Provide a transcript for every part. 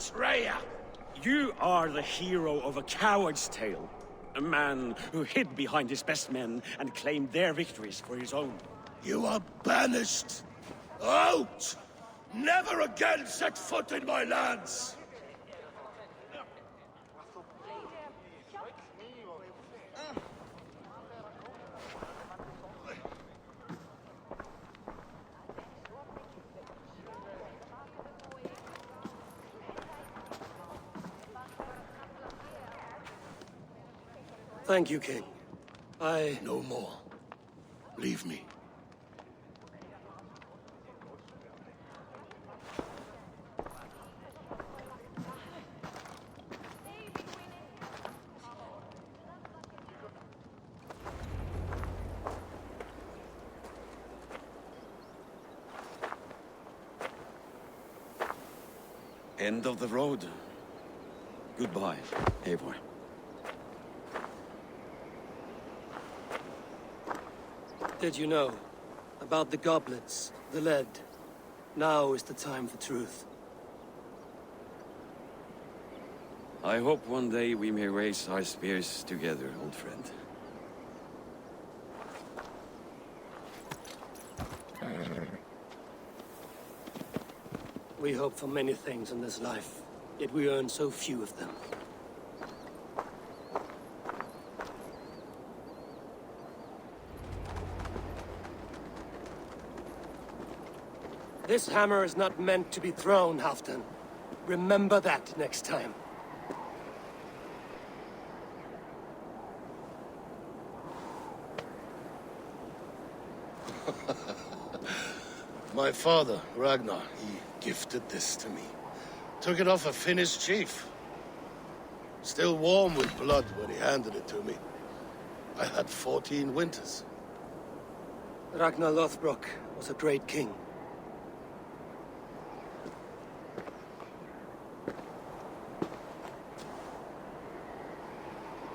betrayer! You are the hero of a coward's tale. A man who hid behind his best men and claimed their victories for his own. You are banished! Out! Never again set foot in my lands! Thank you, King. No more. Leave me. End of the road. Goodbye, Eivor. Did you know about the goblets, the lead? Now is the time for truth. I hope one day we may raise our spears together, old friend. We hope for many things in this life, yet we earn so few of them. This hammer is not meant to be thrown, Halfdan. Remember that next time. My father, Ragnar, he gifted this to me. Took it off a Finnish chief. Still warm with blood when he handed it to me. I had 14 winters. Ragnar Lothbrok was a great king.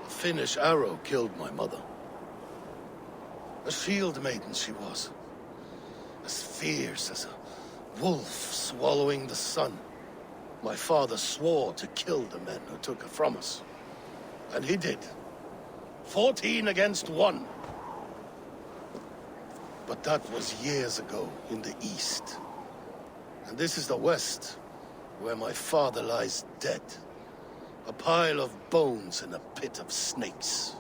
A Finnish arrow killed my mother. A shield maiden she was. As fierce as a wolf swallowing the sun. My father swore to kill the men who took her from us. And he did. 14 against 1. But that was years ago in the east. And this is the west, where my father lies dead. A pile of bones in a pit of snakes.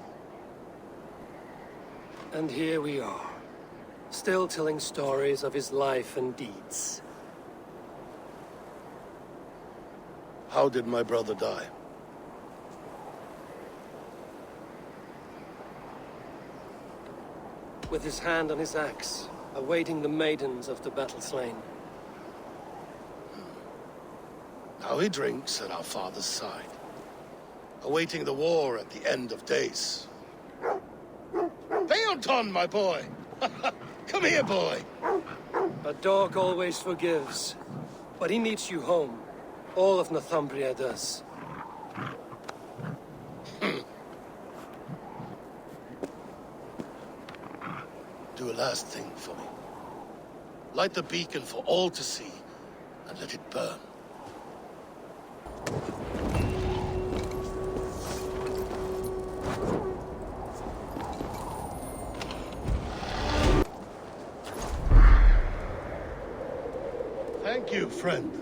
And here we are, still telling stories of his life and deeds. How did my brother die? With his hand on his axe, awaiting the maidens of the battle slain. Now he drinks at our father's side, awaiting the war at the end of days. Beoton, my boy! Come here, boy! A dog always forgives, but he needs you home. All of Northumbria does. Do a last thing for me. Light the beacon for all to see, and let it burn. Thank you, friend.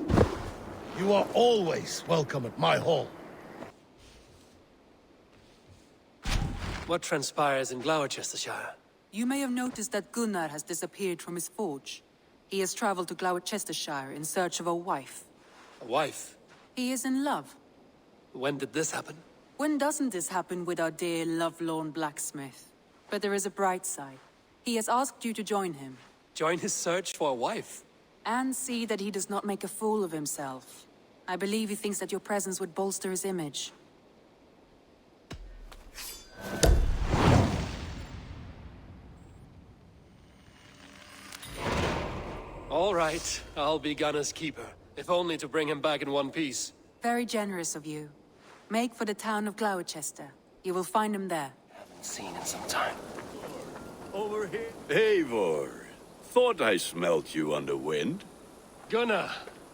You are always welcome at my hall. What transpires in Gloucestershire? You may have noticed that Gunnar has disappeared from his forge. He has traveled to Gloucestershire in search of a wife. A wife? He is in love. When did this happen? When doesn't this happen with our dear lovelorn blacksmith? But there is a bright side. He has asked you to join him. Join his search for a wife? And see that he does not make a fool of himself. I believe he thinks that your presence would bolster his image. All right, I'll be Gunnar's keeper, if only to bring him back in one piece. Very generous of you. Make for the town of Gloucester. You will find him there. Haven't seen in some time. Over here. Eivor. Thought I smelt you on the wind. Gunnar,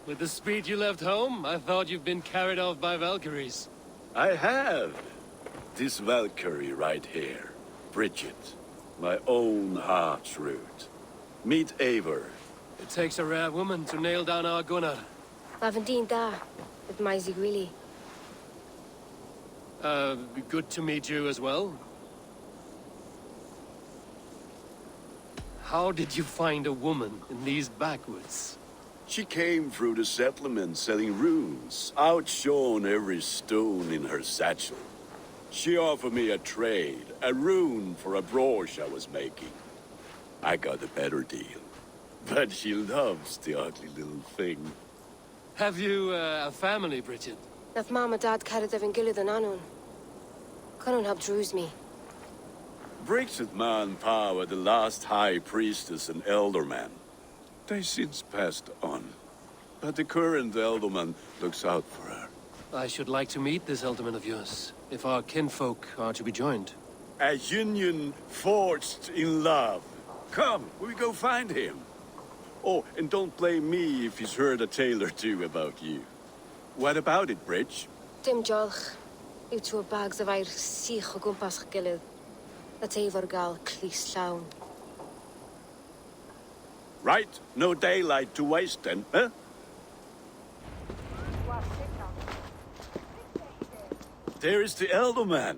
With the speed you left home, I thought you'd been carried off by Valkyries. I have. This Valkyrie right here. Bridget. My own heart's root. Meet Eivor. It takes a rare woman to nail down our Gunnar. Lavendine da, with Maisy Greeley. Good to meet you as well. How did you find a woman in these backwoods? She came through the settlement selling runes, outshone every stone in her satchel. She offered me a trade, a rune for a brooch I was making. I got a better deal. But she loves the ugly little thing. Have you a family, Bridget? Naf Mama Dad carried of Gilad and Anun. Cannon helped druise me. Bridget Man Power, the last high priestess and elderman. They since passed on. But the current elderman looks out for her. I should like to meet this elderman of yours, if our kinfolk are to be joined. A union forged in love. Come, we go find him. Oh, and don't blame me if he's heard a tale or two about you. What about it, Bridge? Dim Jolch. You two bags of air sich o gwmpas Gilad. That's Eivor gal clis llawn. Right, no daylight to waste then, huh? There is the elderman.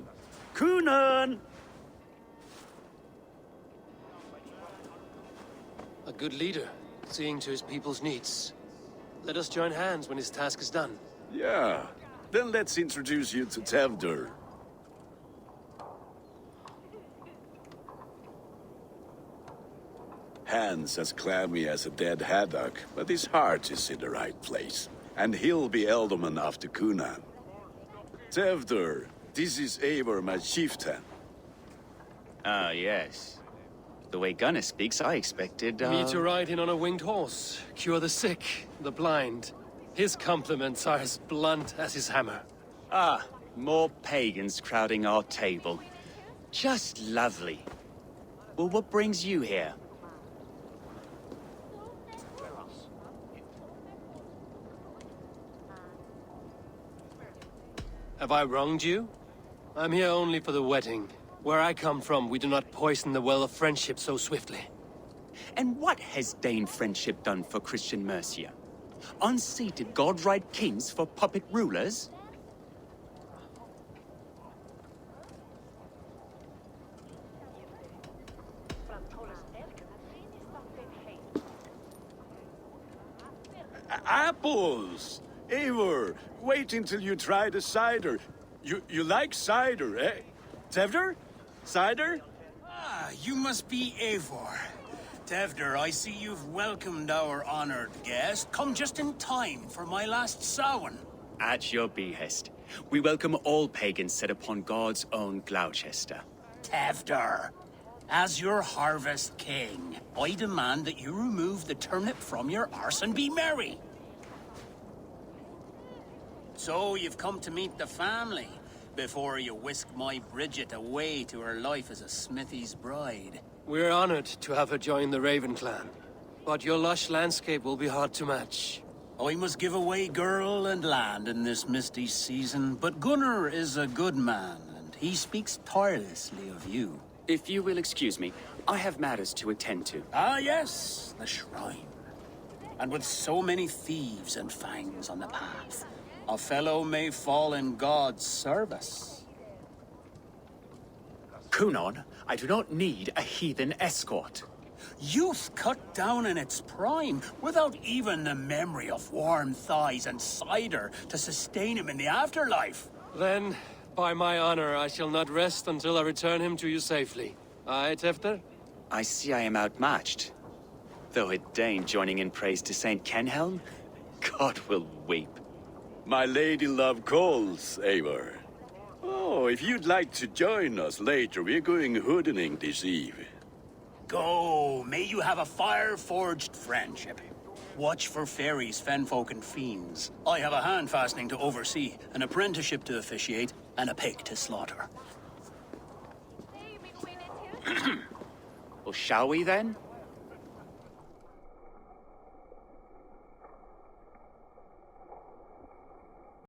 Gunnar! A good leader, seeing to his people's needs. Let us join hands when his task is done. Yeah, then let's introduce you to Tevdur. Hands as clammy as a dead haddock, but his heart is in the right place. And he'll be elderman after Gunnar. Tevdur, this is Eivor, my chieftain. Ah, yes. The way Gunnar speaks, I expected, Me to ride in on a winged horse, cure the sick, the blind. His compliments are as blunt as his hammer. Ah, more pagans crowding our table. Just lovely. Well, what brings you here? Have I wronged you? I'm here only for the wedding. Where I come from, we do not poison the well of friendship so swiftly. And what has Dane friendship done for Christian Mercia? Unseated god-right kings for puppet rulers? Apples! Eivor, wait until you try the cider. You like cider, eh? Tevdur? Cider? Ah, you must be Eivor. Tevdur, I see you've welcomed our honored guest. Come just in time for my last Samhain. At your behest. We welcome all pagans set upon God's own Gloucester. Tevdur, as your harvest king, I demand that you remove the turnip from your arse and be merry. So you've come to meet the family before you whisk my Bridget away to her life as a smithy's bride. We're honored to have her join the Raven clan. But your lush landscape will be hard to match. I must give away girl and land in this misty season, but Gunnar is a good man, and he speaks tirelessly of you. If you will excuse me, I have matters to attend to. Ah, yes, the shrine. And with so many thieves and fangs on the path, a fellow may fall in God's service. Kunon, I do not need a heathen escort. Youth cut down in its prime, without even the memory of warm thighs and cider to sustain him in the afterlife. Then, by my honor, I shall not rest until I return him to you safely. Aye, Tevdur? I see I am outmatched. Though a Dane joining in praise to Saint Kenhelm, God will weep. My lady love calls, Eivor. Oh, if you'd like to join us later, we're going hoodening this eve. Go, may you have a fire-forged friendship. Watch for fairies, fenfolk, and fiends. I have a hand fastening to oversee, an apprenticeship to officiate, and a pig to slaughter. Well, shall we then?